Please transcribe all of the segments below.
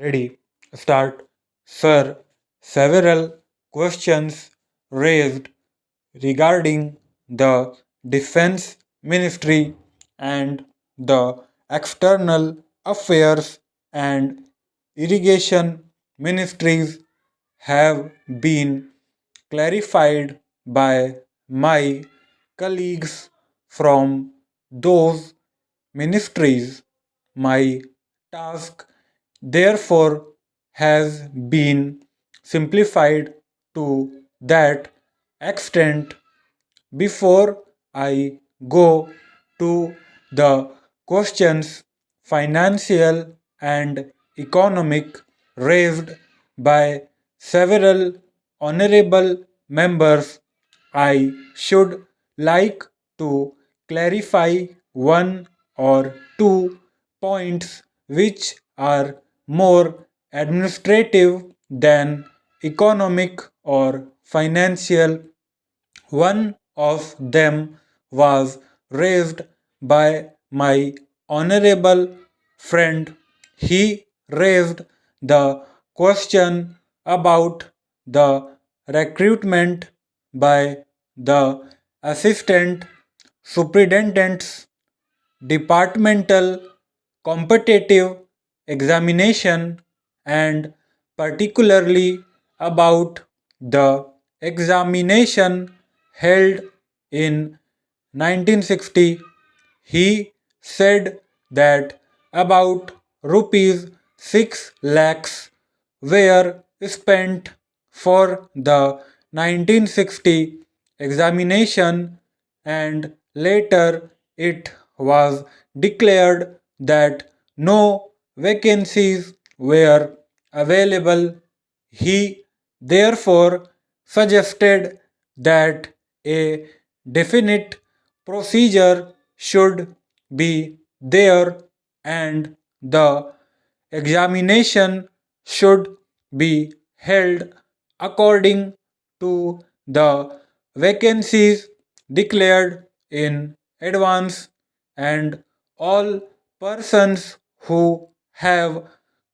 Ready. Start. Sir, several questions raised regarding the Defense Ministry and the External Affairs and Irrigation Ministries have been clarified by my colleagues from those ministries. My task, therefore, has been simplified to that extent. Before I go to the questions, financial and economic, raised by several honorable members, I should like to clarify one or two points which are more administrative than economic or financial. One of them was raised by my honorable friend. He raised the question about the recruitment by the assistant superintendent's departmental competitive examination, and particularly about the examination held in 1960. He said that about rupees 6 lakhs were spent for the 1960 examination, and later it was declared that no vacancies were available. He therefore suggested that a definite procedure should be there and the examination should be held according to the vacancies declared in advance, and all persons who have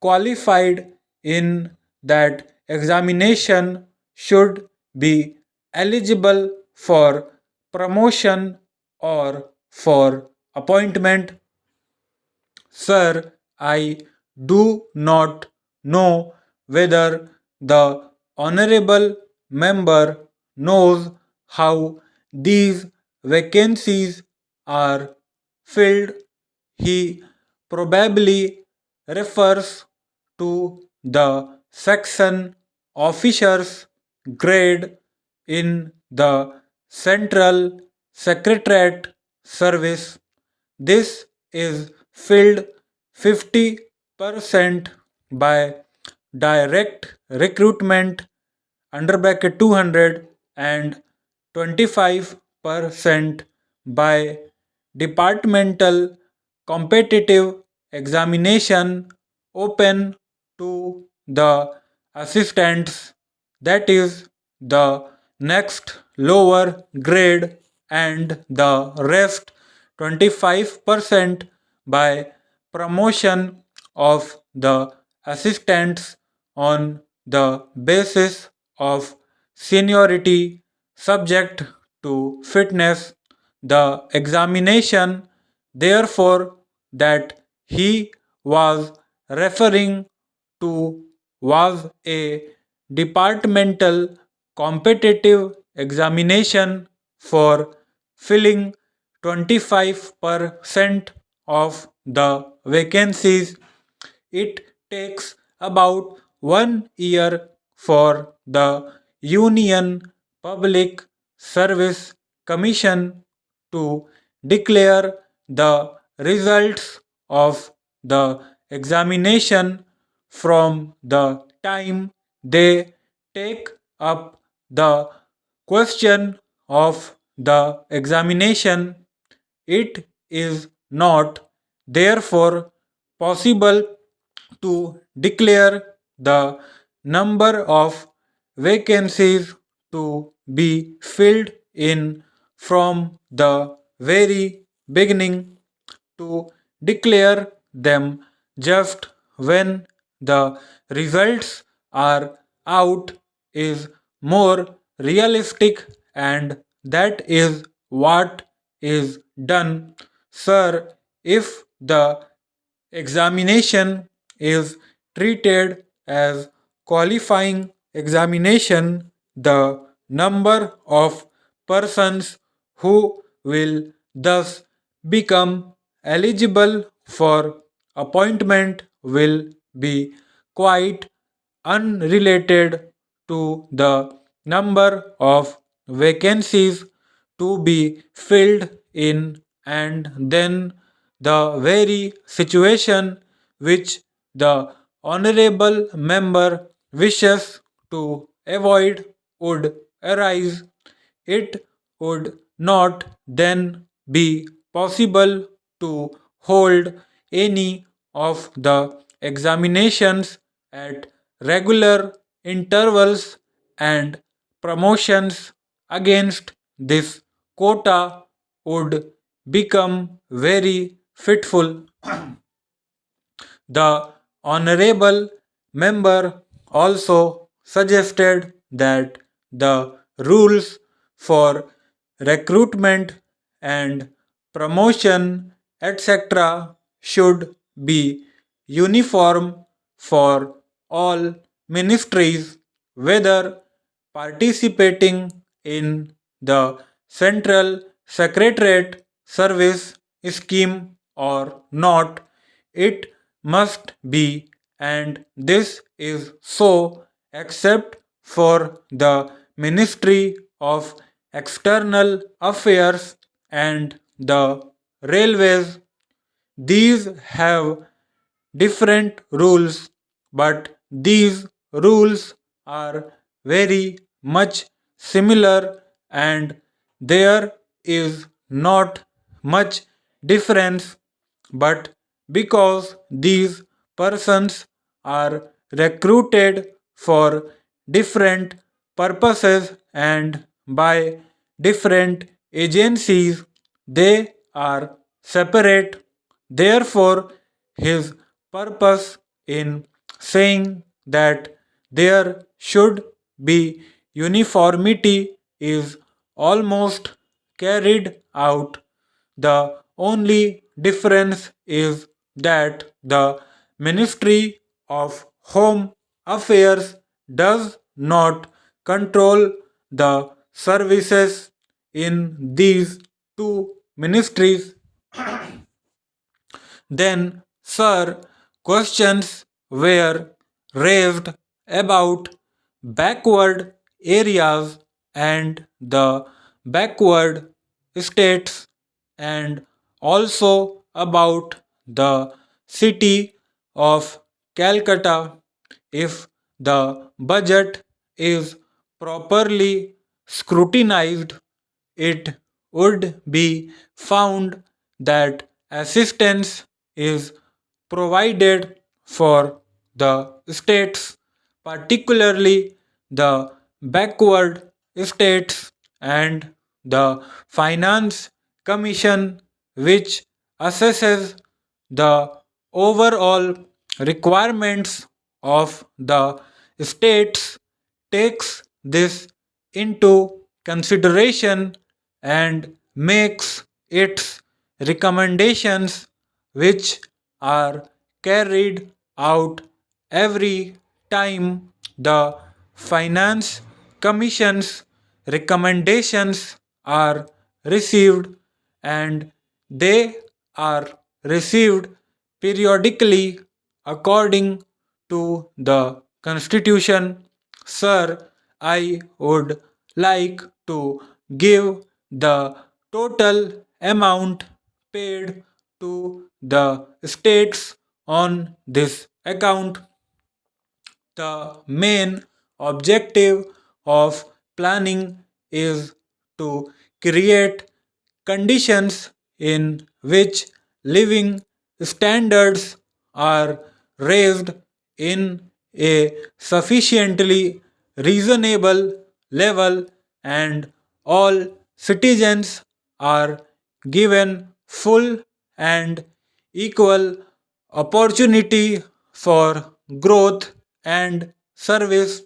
qualified in that examination should be eligible for promotion or for appointment. Sir, I do not know whether the honorable member knows how these vacancies are filled. He probably refers to the section officers grade in the Central Secretariat Service. This is filled 50% by direct recruitment under bracket 200 and 25% by departmental competitive examination open to the assistants, that is the next lower grade, and the rest 25% by promotion of the assistants on the basis of seniority subject to fitness. The examination, therefore, that he was referring to was a departmental competitive examination for filling 25% of the vacancies. It takes about 1 year for the Union Public Service Commission to declare the results of the examination from the time they take up the question of the examination. It is not therefore possible to declare the number of vacancies to be filled in from the very beginning. To declare them just when the results are out is more realistic, and that is what is done. Sir, if the examination is treated as qualifying examination, the number of persons who will thus become eligible for appointment will be quite unrelated to the number of vacancies to be filled in, and then the very situation which the honorable member wishes to avoid would arise. It would not then be possible to hold any of the examinations at regular intervals, and promotions against this quota would become very fitful. The honorable member also suggested that the rules for recruitment and promotion, etc., should be uniform for all ministries, whether participating in the Central Secretariat Service scheme or not. It must be, and this is so, except for the Ministry of External Affairs and the Railways. These have different rules, but these rules are very much similar, and there is not much difference. But because these persons are recruited for different purposes and by different agencies, they are separate. Therefore, his purpose in saying that there should be uniformity is almost carried out. The only difference is that the Ministry of Home Affairs does not control the services in these two ministries. Then, sir, questions were raised about backward areas and the backward states, and also about the city of Calcutta. If the budget is properly scrutinized, it would be found that assistance is provided for the states, particularly the backward states, and the Finance Commission, which assesses the overall requirements of the states, takes this into consideration and makes its recommendations, which are carried out every time the Finance Commission's recommendations are received, and they are received periodically according to the Constitution. Sir, I would like to give the total amount paid to the states on this account. The main objective of planning is to create conditions in which living standards are raised in a sufficiently reasonable level, and all citizens are given full and equal opportunity for growth and service.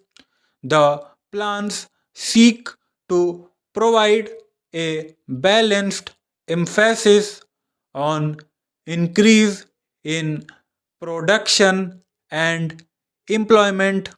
The plans seek to provide a balanced emphasis on increase in production and employment.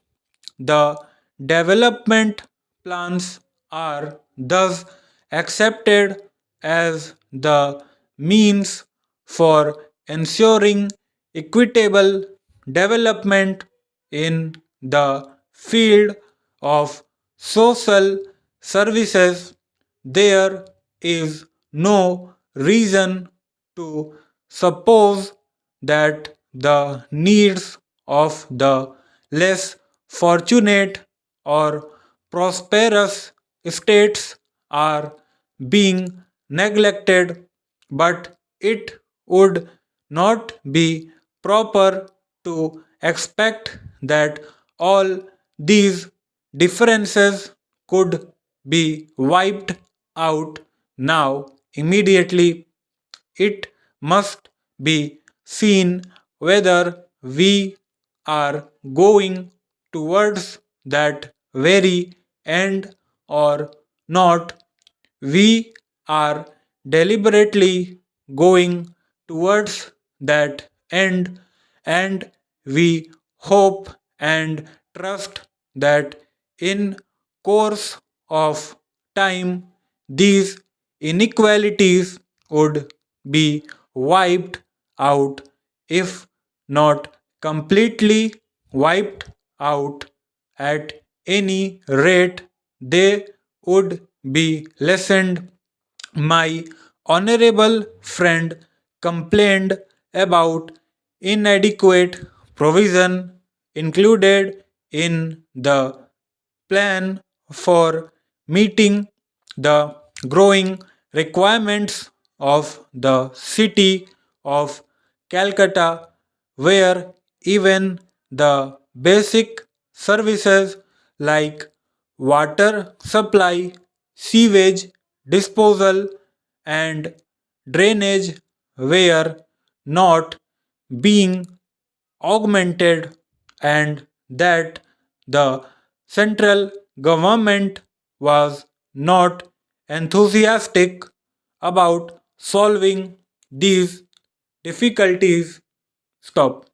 The development plans are thus accepted as the means for ensuring equitable development in the field of social services. There is no reason to suppose that the needs of the less fortunate or prosperous states are being neglected, but it would not be proper to expect that all these differences could be wiped out now immediately. It must be seen whether we are going towards that very end or not. We are deliberately going towards that end, and we hope and trust that in course of time these inequalities would be wiped out, if not completely wiped out. At any rate, they would be lessened. My honorable friend complained about inadequate provision included in the plan for meeting the growing requirements of the city of Calcutta, where even the basic services like water supply, sewage disposal, and drainage were not being augmented, and that the central government was not enthusiastic about solving these difficulties. Stop.